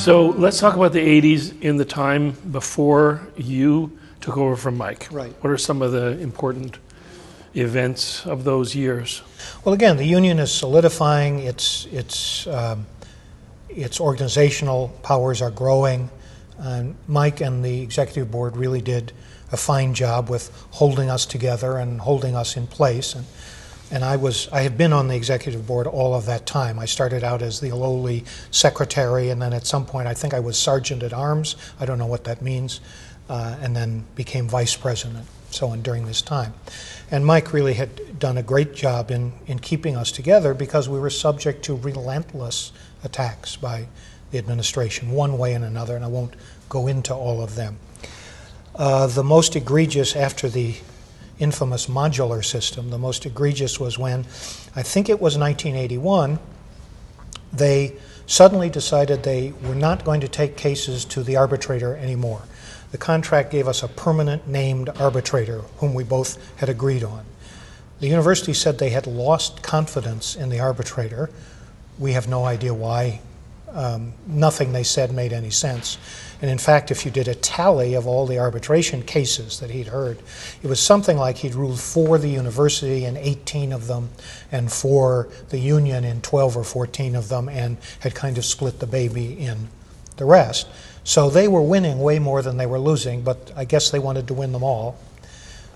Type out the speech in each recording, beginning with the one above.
So let's talk about the 80s in the time before you took over from Mike. Right. What are some of the important events of those years? Well, again, the union is solidifying. Its organizational powers are growing. Mike and the executive board really did a fine job with holding us together and holding us in place. And I have been on the executive board all of that time. I started out as the lowly secretary, and then at some point I think I was sergeant at arms. I don't know what that means, and then became vice president. So on during this time. And Mike really had done a great job in keeping us together because we were subject to relentless attacks by the administration, one way and another, and I won't go into all of them. The most egregious after the infamous modular system, the most egregious was when, I think it was 1981, they suddenly decided they were not going to take cases to the arbitrator anymore. The contract gave us a permanent named arbitrator, whom we both had agreed on. The university said they had lost confidence in the arbitrator. We have no idea why. Nothing they said made any sense. And in fact, if you did a tally of all the arbitration cases that he'd heard, it was something like he'd ruled for the university in 18 of them and for the union in 12 or 14 of them, and had kind of split the baby in the rest. So they were winning way more than they were losing, but I guess they wanted to win them all.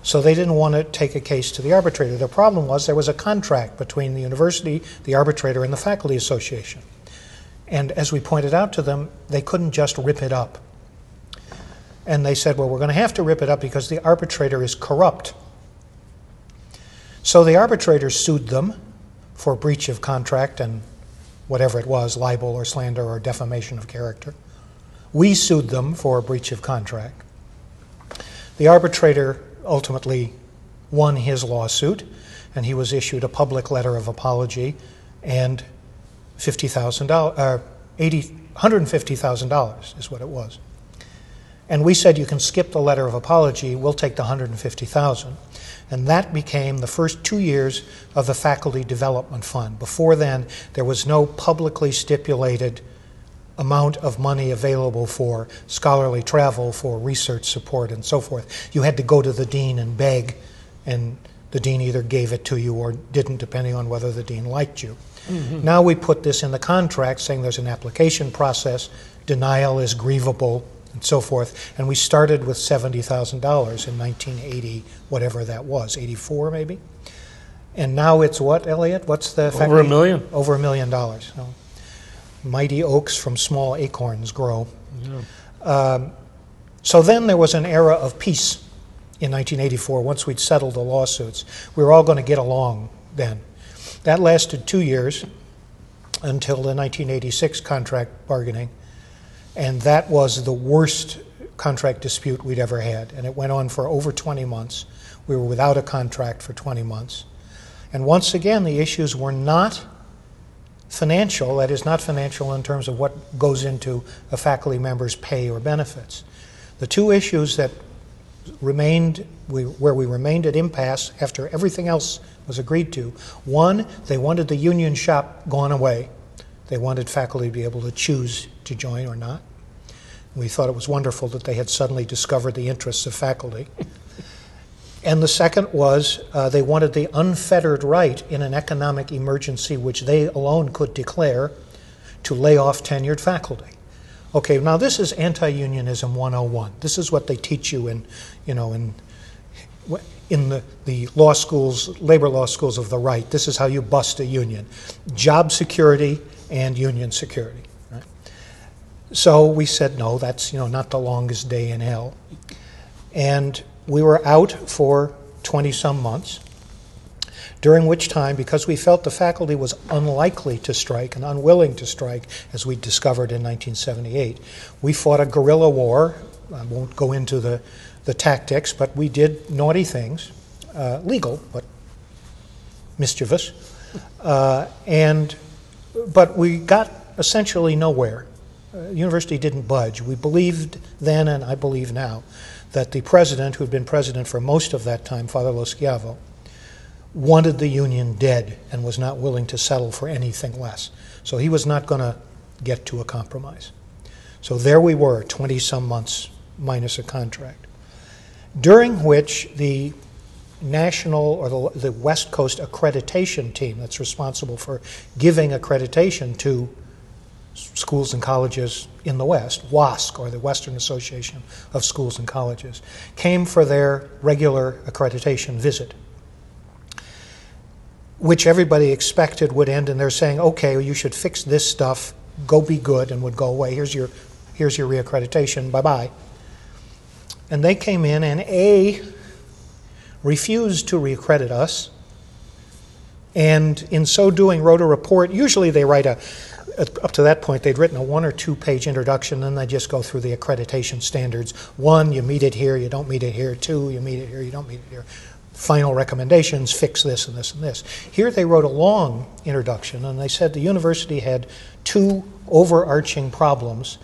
So they didn't want to take a case to the arbitrator. The problem was there was a contract between the university, the arbitrator, and the faculty association. And as we pointed out to them, they couldn't just rip it up. And they said, well, we're going to have to rip it up because the arbitrator is corrupt. So the arbitrator sued them for breach of contract and whatever it was, libel or slander or defamation of character. We sued them for breach of contract. The arbitrator ultimately won his lawsuit, and he was issued a public letter of apology and $150,000 is what it was. And we said, you can skip the letter of apology, we'll take the $150,000. And that became the first 2 years of the Faculty Development Fund. Before then, there was no publicly stipulated amount of money available for scholarly travel, for research support, and so forth. You had to go to the dean and beg, and the dean either gave it to you or didn't, depending on whether the dean liked you. Mm-hmm. Now we put this in the contract, saying there's an application process, denial is grievable, and so forth. And we started with $70,000 in 1980, whatever that was, 84 maybe? And now it's what, Elliot? What's the faculty? Over $1 million. Over $1 million. So, mighty oaks from small acorns grow. Yeah. So then there was an era of peace in 1984, once we'd settled the lawsuits. We were all going to get along then. That lasted 2 years until the 1986 contract bargaining, and that was the worst contract dispute we'd ever had, and it went on for over 20 months. We were without a contract for 20 months. And once again, the issues were not financial, that is, not financial in terms of what goes into a faculty member's pay or benefits. The two issues that remained, where we remained at impasse after everything else was agreed to, one, they wanted the union shop gone away. They wanted faculty to be able to choose to join or not. We thought it was wonderful that they had suddenly discovered the interests of faculty. And the second was they wanted the unfettered right in an economic emergency which they alone could declare to lay off tenured faculty. Okay, now this is anti-unionism 101. This is what they teach you in the law schools, labor law schools of the right. This is how you bust a union. Job security and union security. Right? So we said, no, that's not the longest day in hell. And we were out for 20-some months, during which time, because we felt the faculty was unlikely to strike and unwilling to strike, as we discovered in 1978, we fought a guerrilla war. I won't go into the tactics, but we did naughty things, legal, but mischievous. But we got essentially nowhere. The university didn't budge. We believed then, and I believe now, that the president, who had been president for most of that time, Father Lo Schiavo, wanted the union dead and was not willing to settle for anything less. So he was not going to get to a compromise. So there we were, 20-some months minus a contract, during which the national or the West Coast accreditation team that's responsible for giving accreditation to schools and colleges in the West, WASC, or the Western Association of Schools and Colleges, came for their regular accreditation visit, which everybody expected would end in their saying, okay, well, you should fix this stuff, go be good, and would go away. Here's your reaccreditation, bye-bye. And they came in and refused to reaccredit us, and in so doing wrote a report. Usually they write up to that point, they'd written a 1 or 2 page introduction, and they just go through the accreditation standards. 1, you meet it here, you don't meet it here. 2, you meet it here, you don't meet it here. Final recommendations, fix this and this and this. Here they wrote a long introduction, and they said the university had 2 overarching problems.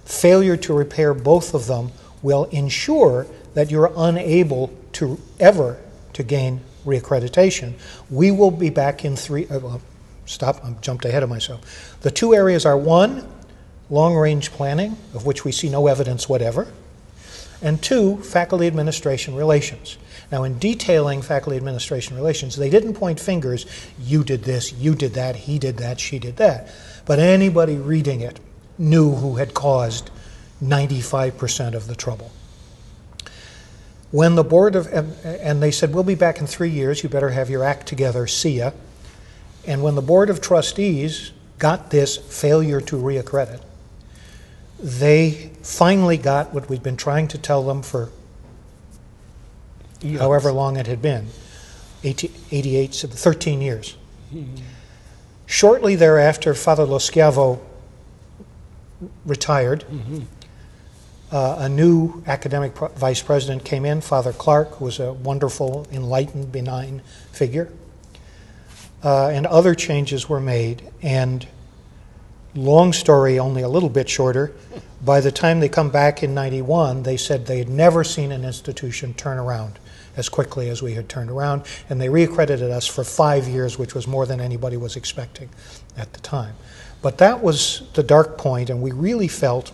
Failure to repair both of them will ensure that you're unable to ever to gain reaccreditation. We will be back in 3, stop, I jumped ahead of myself. The 2 areas are 1, long-range planning, of which we see no evidence whatever, and 2, faculty administration relations. Now, in detailing faculty administration relations, they didn't point fingers, you did this, you did that, he did that, she did that. But anybody reading it knew who had caused 95% of the trouble. When the board of, and they said, we'll be back in 3 years, you better have your act together, see ya. And when the Board of Trustees got this failure to reaccredit, they finally got what we'd been trying to tell them for however long it had been, 88, 13 years. Shortly thereafter, Father Lo Schiavo retired. A new academic vice president came in, Father Clark, who was a wonderful, enlightened, benign figure. And other changes were made, and long story, only a little bit shorter, by the time they come back in 91, they said they had never seen an institution turn around as quickly as we had turned around, and they reaccredited us for 5 years, which was more than anybody was expecting at the time. But that was the dark point, and we really felt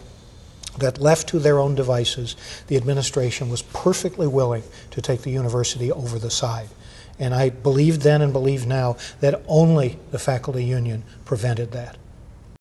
that left to their own devices, the administration was perfectly willing to take the university over the side. And I believed then and believe now that only the faculty union prevented that.